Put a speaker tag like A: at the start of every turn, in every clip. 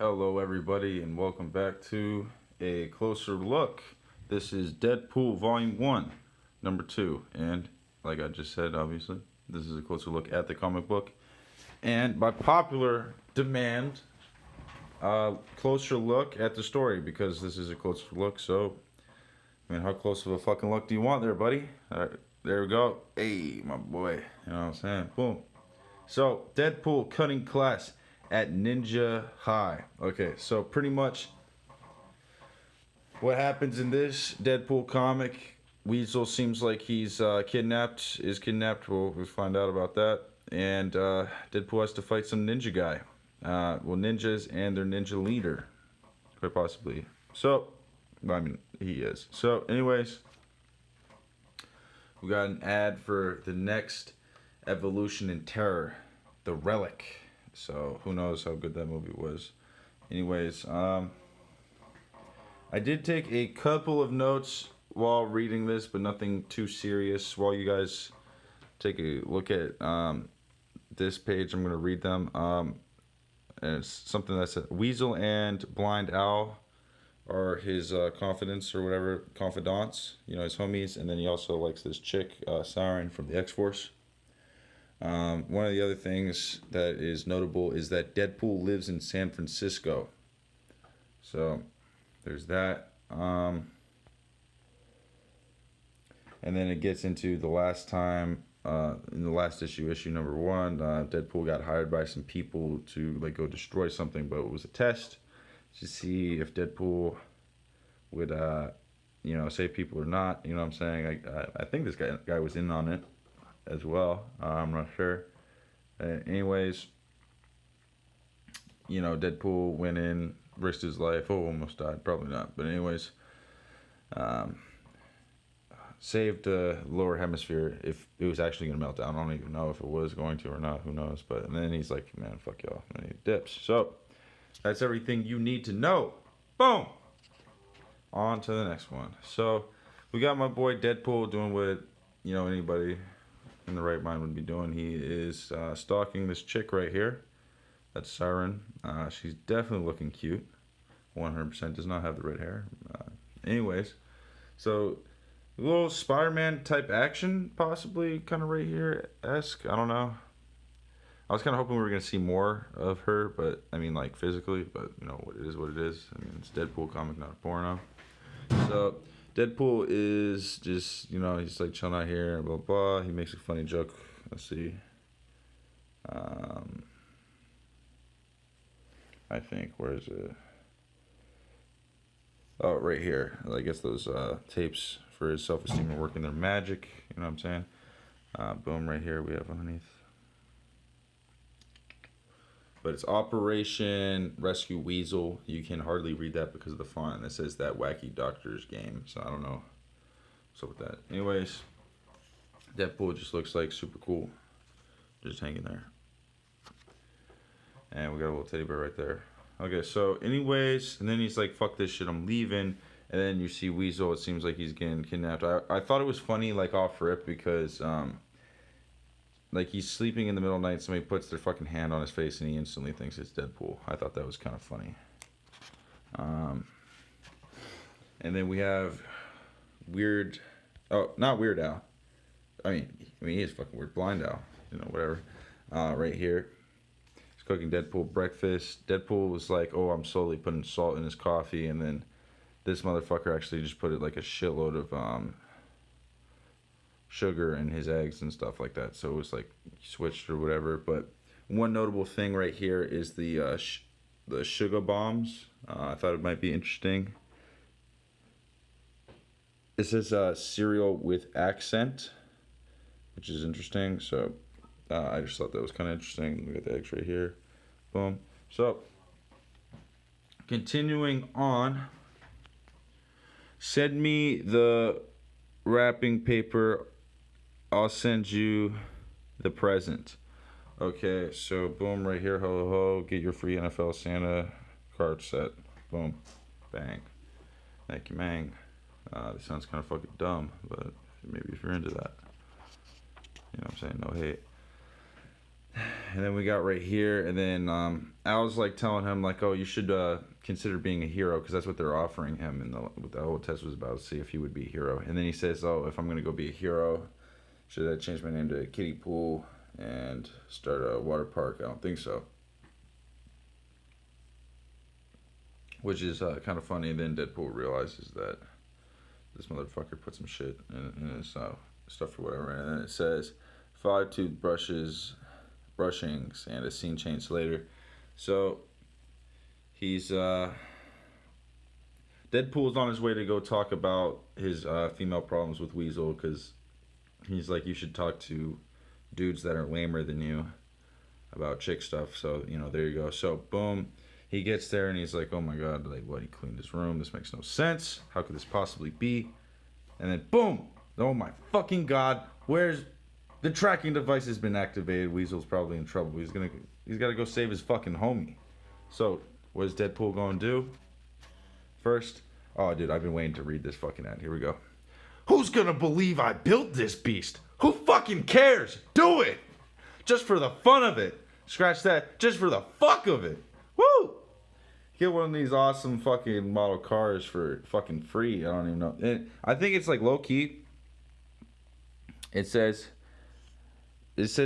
A: Hello, everybody, and welcome back to a closer look. This is Deadpool Volume 1, number 2. And, like I just said, obviously, this is a closer look at the comic book. And by popular demand, closer look at the story, because this is a closer look. So, I mean, how close of a fucking look do you want there, buddy? All right, there we go. Hey, my boy. You know what I'm saying? Boom. So, Deadpool cutting class at Ninja High. Okay, so pretty much what happens in this Deadpool comic, Weasel seems like he's kidnapped. We'll find out about that. And Deadpool has to fight some ninja guy. Ninjas and their ninja leader, quite possibly. So, I mean, he is. So, anyways, we got an ad for the next Evolution in Terror, The Relic. So who knows how good that movie was. Anyways, I did take a couple of notes while reading this, but nothing too serious. While you guys take a look at this page, I'm going to read them. And it's something that said Weasel and Blind Owl are his confidants or whatever, confidants, his homies. And then he also likes this chick, Siren from the X-Force. One of the other things that is notable is that Deadpool lives in San Francisco. So, there's that. And then it gets into the last time, in the last issue number 1, Deadpool got hired by some people to go destroy something, but it was a test to see if Deadpool would, save people or not. You know what I'm saying? I think this guy was in on it as well. I'm not sure. Anyways, Deadpool went in, risked his life. Oh, almost died. Probably not. But anyways, saved the lower hemisphere if it was actually going to melt down. I don't even know if it was going to or not. Who knows? But and then he's like, man, fuck y'all. And he dips. So, that's everything you need to know. Boom! On to the next one. So, we got my boy Deadpool doing what, anybody in the right mind would be doing. He is stalking this chick right here. That's Siren. She's definitely looking cute. 100% does not have the red hair. Anyways, so a little Spider-Man type action, possibly, kind of right here-esque. I don't know. I was kind of hoping we were going to see more of her, but I mean, like physically, but it is what it is. I mean, it's a Deadpool comic, not a porno. So, Deadpool is just, he's like chilling out here, blah, blah. He makes a funny joke. Let's see. I think, where is it? Oh, right here. I guess those tapes for his self-esteem are working their magic. You know what I'm saying? Boom, right here we have underneath. But it's Operation Rescue Weasel. You can hardly read that because of the font. It says that wacky doctor's game. So I don't know what's up with that. Anyways, Deadpool just looks like super cool. Just hanging there. And we got a little teddy bear right there. Okay, so anyways, and then he's like, fuck this shit, I'm leaving. And then you see Weasel, it seems like he's getting kidnapped. I thought it was funny, like off rip, because he's sleeping in the middle of the night, somebody puts their fucking hand on his face and he instantly thinks it's Deadpool. I thought that was kind of funny. And then we have not Weird Al. I mean he is fucking weird. Blind Al, whatever. Right here, he's cooking Deadpool breakfast. Deadpool was like, oh, I'm slowly putting salt in his coffee, and then this motherfucker actually just put it like a shitload of sugar in his eggs and stuff like that. So it was like switched or whatever. But one notable thing right here is the sugar bombs. I thought it might be interesting. It says cereal with accent, which is interesting. So I just thought that was kind of interesting. We got the eggs right here. Boom. So continuing on. Send me the wrapping paper. I'll send you the present. Okay, so boom, right here, ho, ho, ho. Get your free NFL Santa card set. Boom. Bang. Thank you, mang. This sounds kind of fucking dumb, but maybe if you're into that. You know what I'm saying? No hate. And then we got right here, and then I was like telling him like, oh, you should consider being a hero, because that's what they're offering him, and what the whole test was about, to see if he would be a hero. And then he says, oh, if I'm gonna go be a hero, should I change my name to Kiddie Pool and start a water park? I don't think so. Which is kind of funny. And then Deadpool realizes that this motherfucker put some shit in his stuff or whatever, and then it says 5 toothbrushes, brushings, and a scene change later. So he's Deadpool's on his way to go talk about his female problems with Weasel, because he's like, you should talk to dudes that are lamer than you about chick stuff. So, you know, there you go. So boom, he gets there and he's like, oh my god, like, what, he cleaned his room, this makes no sense, how could this possibly be? And then boom, oh my fucking god, where's the tracking device? Has been activated. Weasel's probably in trouble. He's got to go save his fucking homie. So what is Deadpool going to do first? Oh, dude, I've been waiting to read this fucking ad. Here we go. Who's gonna believe I built this beast? Who fucking cares? Do it! Just for the fun of it. Scratch that. Just for the fuck of it. Woo! Get one of these awesome fucking model cars for fucking free. I don't even know. I think it's like low key. It says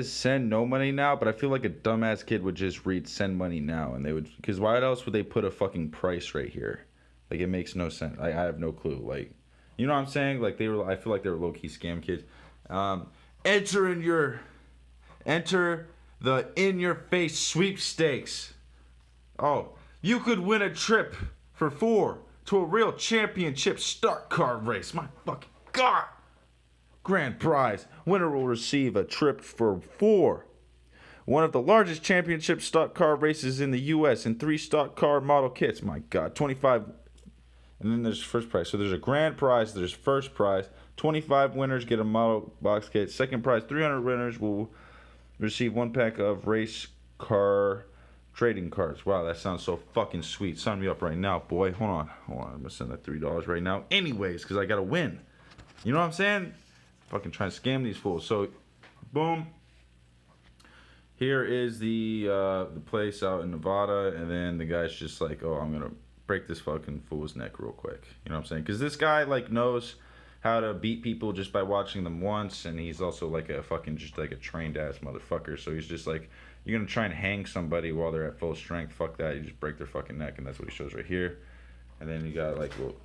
A: send no money now, but I feel like a dumbass kid would just read send money now, and they would, because why else would they put a fucking price right here? Like, it makes no sense. I have no clue. Like, you know what I'm saying? Like, I feel like they were low key scam kids. Enter the in your face sweepstakes. Oh, you could win a trip for 4 to a real championship stock car race. My fucking god. Grand prize. Winner will receive a trip for 4. One of the largest championship stock car races in the U.S. and 3 stock car model kits. My God, 25. And then there's first prize. So there's a grand prize. There's first prize. 25 winners get a model box kit. Second prize, 300 winners will receive 1 pack of race car trading cards. Wow, that sounds so fucking sweet. Sign me up right now, boy. Hold on. I'm going to send that $3 right now. Anyways, because I got to win. You know what I'm saying? Fucking trying to scam these fools. So, boom. Here is the place out in Nevada, and then the guy's just like, oh, I'm gonna break this fucking fool's neck real quick. You know what I'm saying? Because this guy like knows how to beat people just by watching them once, and he's also like a fucking just like a trained ass motherfucker. So he's just like, you're gonna try and hang somebody while they're at full strength. Fuck that. You just break their fucking neck, and that's what he shows right here. And then you got like a little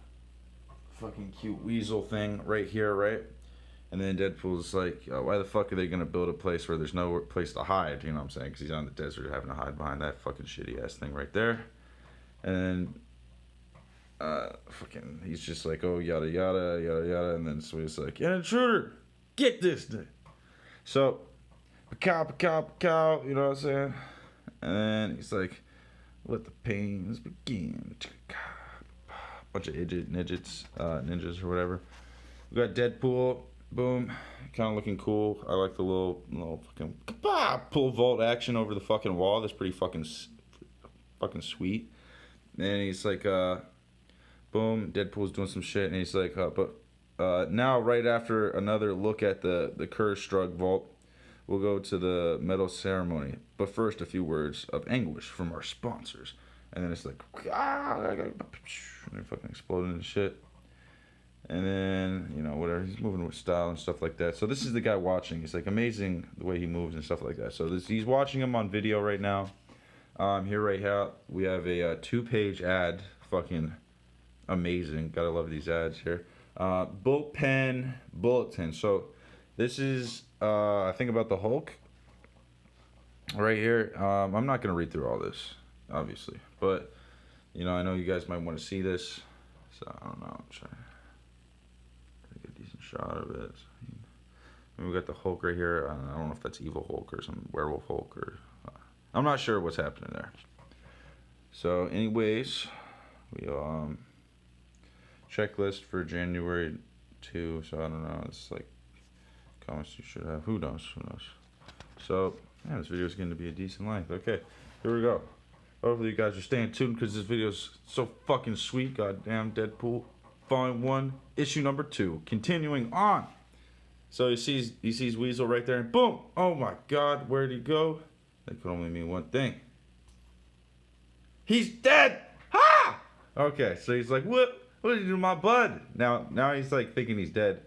A: fucking cute weasel thing right here, right? And then Deadpool's like, oh, why the fuck are they going to build a place where there's no place to hide? You know what I'm saying? Because he's on the desert having to hide behind that fucking shitty ass thing right there. And fucking, he's just like, oh, yada, yada, yada, yada. And then so he's like, an intruder, get this thing. So, you know what I'm saying? And then he's like, let the pains begin. Bunch of ninjas or whatever. We got Deadpool. Boom, kind of looking cool. I like the little fucking pull vault action over the fucking wall. That's pretty fucking sweet. And he's like, boom, Deadpool's doing some shit, and he's like, but now right after another look at the Kerstrug vault, we'll go to the medal ceremony. But first, a few words of anguish from our sponsors. And then it's like, and they're fucking exploding and shit. And then, you know, whatever, he's moving with style and stuff like that. So this is the guy watching. He's like, amazing the way he moves and stuff like that. So he's watching him on video right now. Here right here, we have a 2-page ad. Fucking amazing. Gotta love these ads here. Bullpen Bulletin. So this is, I think about the Hulk. Right here. I'm not going to read through all this, obviously. But, you know, I know you guys might want to see this. So, I don't know. I'm trying decent shot of it. And we got the Hulk right here. I don't know if that's Evil Hulk or some Werewolf Hulk, or I'm not sure what's happening there. So anyways, we checklist for January 2. So I don't know. It's like comments you should have. Who knows? So yeah, this video is going to be a decent length. Okay, here we go. Hopefully you guys are staying tuned because this video is so fucking sweet. Goddamn, Deadpool Volume 1, issue number 2. Continuing on. So he sees Weasel right there, and boom! Oh my God, where'd he go? That could only mean one thing. He's dead! Ha! Okay, so he's like, what? What did you do to my bud? Now he's like thinking he's dead.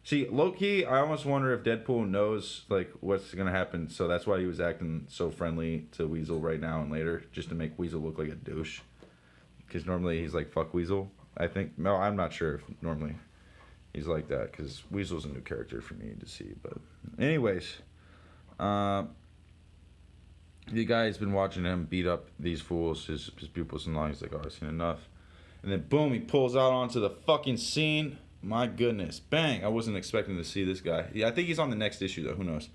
A: See, low-key, I almost wonder if Deadpool knows like what's gonna happen, so that's why he was acting so friendly to Weasel right now and later, just to make Weasel look like a douche. Because normally he's like, fuck Weasel. I think, no, I'm not sure if normally he's like that, because Weasel's a new character for me to see. But anyways, the guy's been watching him beat up these fools, his pupils and all. He's like, oh, I've seen enough. And then boom, he pulls out onto the fucking scene. My goodness. Bang. I wasn't expecting to see this guy. Yeah, I think he's on the next issue, though. Who knows?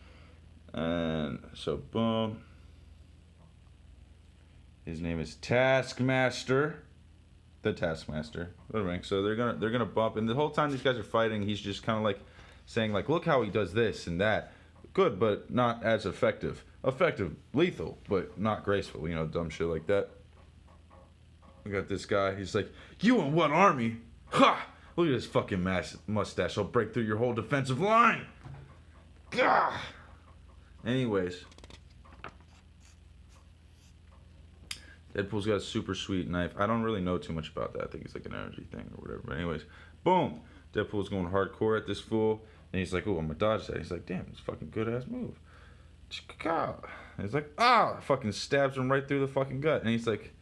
A: And so, boom. His name is Taskmaster. The Taskmaster. So they're gonna bump. And the whole time these guys are fighting, he's just kind of like saying, like, look how he does this and that. Good, but not as effective. Effective, lethal, but not graceful. You know, dumb shit like that. We got this guy. He's like, you in what army? Ha! Look at this fucking mustache. I'll break through your whole defensive line. Gah! Anyways. Deadpool's got a super sweet knife. I don't really know too much about that. I think it's like an energy thing or whatever. But anyways. Boom. Deadpool's going hardcore at this fool. And he's like, oh, I'm gonna dodge that. He's like, damn, it's a fucking good ass move. And he's like, ah! Fucking stabs him right through the fucking gut. And he's like,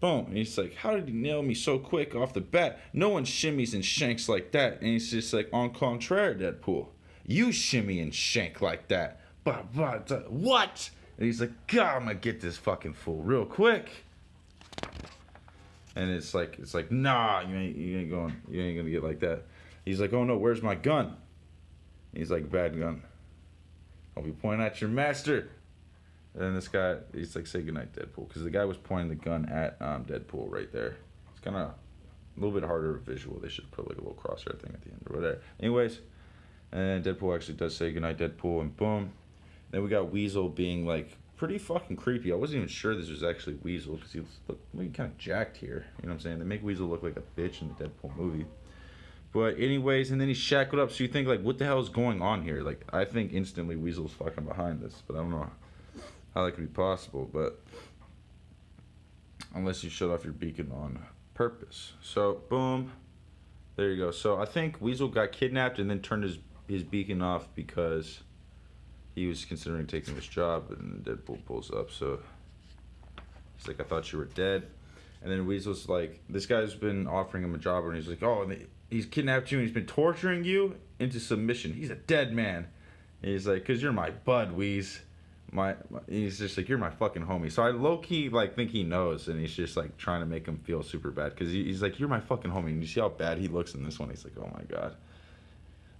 A: boom. And he's like, how did he nail me so quick off the bat? No one shimmies and shanks like that. And he's just like, en contraire, Deadpool. You shimmy and shank like that. What? And he's like, God, I'm gonna get this fucking fool real quick. And it's like, nah, you ain't gonna get like that. He's like, oh no, where's my gun? And he's like, bad gun. I'll be pointing at your master. And then this guy, he's like, say goodnight, Deadpool. Because the guy was pointing the gun at Deadpool right there. It's kind of a little bit harder visual. They should put like a little crosshair thing at the end or whatever. Anyways, and Deadpool actually does say goodnight, Deadpool, and boom. Then we got Weasel being like pretty fucking creepy. I wasn't even sure this was actually Weasel because he was looking kind of jacked here. You know what I'm saying? They make Weasel look like a bitch in the Deadpool movie. But anyways, and then he's shackled up. So you think like, what the hell is going on here? Like, I think instantly Weasel's fucking behind this, but I don't know how that could be possible, but unless you shut off your beacon on purpose. So boom, there you go. So I think Weasel got kidnapped and then turned his beacon off because he was considering taking this job, and Deadpool pulls up. So he's like, I thought you were dead. And then Weasel's like, this guy's been offering him a job, and he's like, oh, and he's kidnapped you and he's been torturing you into submission. He's a dead man. And he's like, cause you're my bud, Weez. He's just like, you're my fucking homie. So I low-key like think he knows, and he's just like trying to make him feel super bad, because he's like, you're my fucking homie. And you see how bad he looks in this one? He's like, oh my god.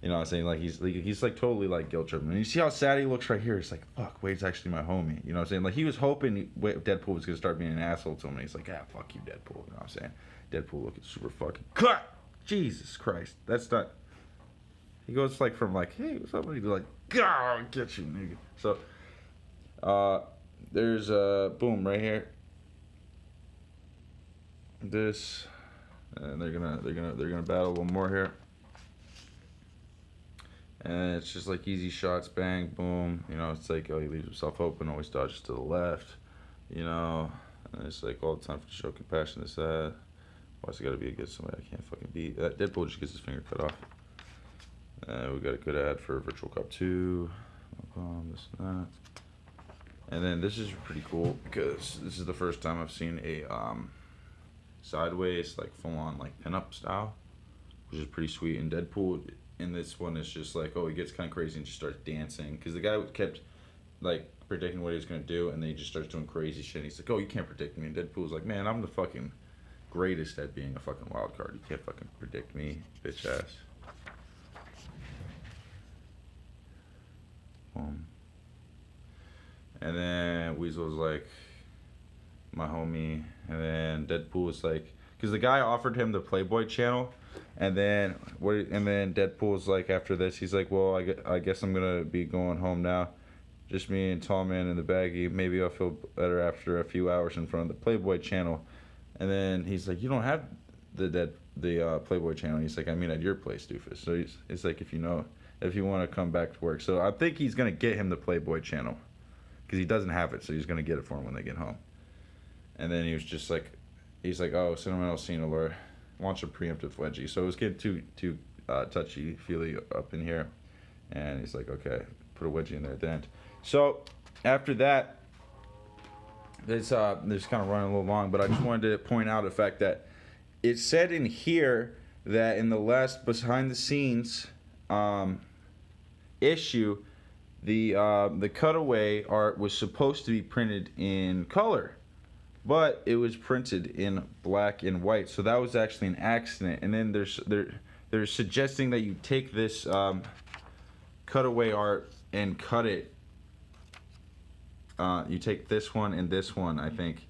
A: You know what I'm saying? Like he's like totally like guilt tripping. And you see how sad he looks right here? He's like, fuck, Wade's actually my homie. You know what I'm saying? Like he was hoping Deadpool was gonna start being an asshole to him, and he's like, ah, fuck you, Deadpool. You know what I'm saying? Deadpool looking super fucking cut. Jesus Christ, that's not. He goes like from like, hey, what's up? And he's like, God, I'll get you, nigga. So. There's boom right here. This, and they're gonna battle a little more here. And it's just like easy shots, bang, boom. You know, it's like, oh, he leaves himself open, always dodges to the left. You know, and it's like all the time to show compassion. This that. Why's it gotta be against somebody I can't fucking beat? Deadpool just gets his finger cut off. We got a good ad for Virtual Cop 2. This and that. And then this is pretty cool because this is the first time I've seen a sideways, like full on like pinup style, which is pretty sweet. And Deadpool in this one is just like, oh, he gets kind of crazy and just starts dancing, because the guy kept like predicting what he was gonna do, and then he just starts doing crazy shit. And he's like, oh, you can't predict me. And Deadpool's like, man, I'm the fucking greatest at being a fucking wild card. You can't fucking predict me, bitch ass. And then Weasel's like, my homie. And then Deadpool was like, because the guy offered him the Playboy channel. And then Deadpool's like, after this, he's like, well, I guess I'm going to be going home now. Just me and Tall Man in the baggie. Maybe I'll feel better after a few hours in front of the Playboy channel. And then he's like, you don't have the Playboy channel. He's like, I mean, at your place, doofus. So it's like, if you want to come back to work. So I think he's going to get him the Playboy channel. because he doesn't have it, so he's gonna get it for him when they get home. And then he was just like, he's like, oh, sentimental scene alert, launch a preemptive wedgie. So it was getting too touchy feely up in here, and he's like, okay, put a wedgie in there at the end. So after that, it's kind of running a little long, but I just wanted to point out the fact that it said in here that in the last behind the scenes issue, the cutaway art was supposed to be printed in color, but it was printed in black and white. So that was actually an accident. And then they're suggesting that you take this cutaway art and cut it. You take this one and this one, I think,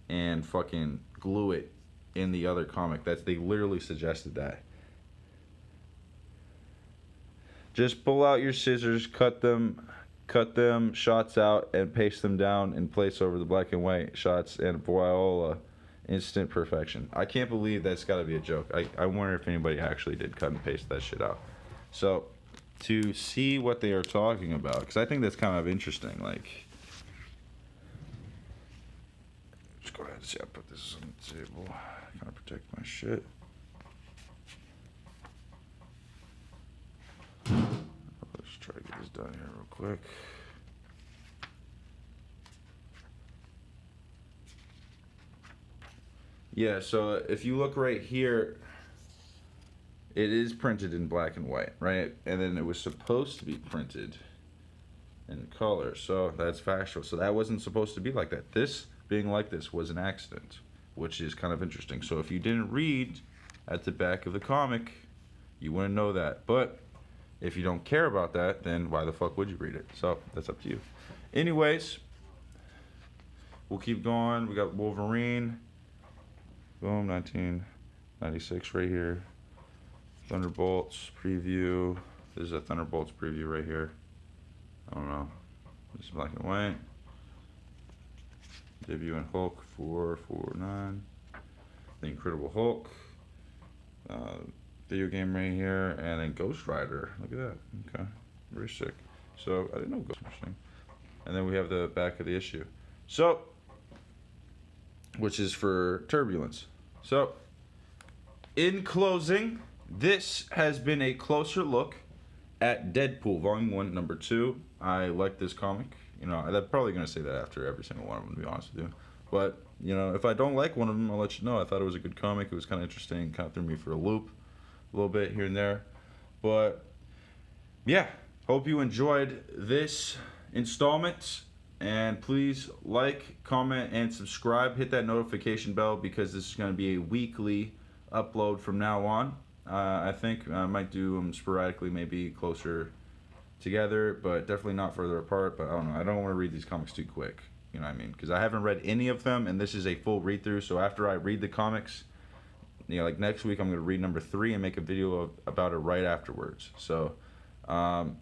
A: and fucking glue it in the other comic. They literally suggested that. Just pull out your scissors, cut them shots out, and paste them down in place over the black and white shots, and voila, instant perfection. I can't believe that's got to be a joke. I wonder if anybody actually did cut and paste that shit out. So, to see what they are talking about, because I think that's kind of interesting, like... Just go ahead and see, I'll put this on the table. Kind of protect my shit. Let's try to get this done here real quick. Yeah, so if you look right here, it is printed in black and white, right? And then it was supposed to be printed in color, so that's factual. So that wasn't supposed to be like that. This being like this was an accident, which is kind of interesting. So if you didn't read at the back of the comic, you wouldn't know that. But if you don't care about that, then why the fuck would you read it? So that's up to you. Anyways, we'll keep going. We got Wolverine. Boom, 1996 right here. Thunderbolts preview. This is a Thunderbolts preview right here. I don't know. This is black and white. Debut in Hulk 449. The Incredible Hulk. Video game right here. And then Ghost Rider. Look at that. Okay. Very sick. So, I didn't know Ghost Rider was thing. And then we have the back of the issue. So, which is for Turbulence. So, in closing, this has been a closer look at Deadpool Volume 1, Number 2. I like this comic. You know, I'm probably going to say that after every single one of them, to be honest with you. But, you know, if I don't like one of them, I'll let you know. I thought it was a good comic. It was kind of interesting. Kind of threw me for a loop a little bit here and there. But, yeah, hope you enjoyed this installment. And please like, comment, and subscribe. Hit that notification bell because this is going to be a weekly upload from now on. I think I might do them sporadically, maybe closer together, but definitely not further apart. But I don't know. I don't want to read these comics too quick. You know what I mean? Because I haven't read any of them, and this is a full read-through. So after I read the comics, you know, like next week, I'm going to read number 3 and make a video about it right afterwards. So, I'm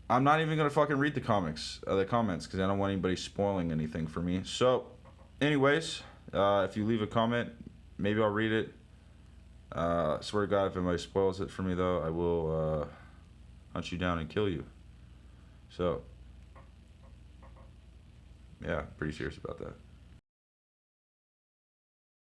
A: not even going to fucking read the comments, because I don't want anybody spoiling anything for me. So, anyways, if you leave a comment, maybe I'll read it. Swear to God, if anybody spoils it for me, though, I will hunt you down and kill you. So, yeah, pretty serious about that.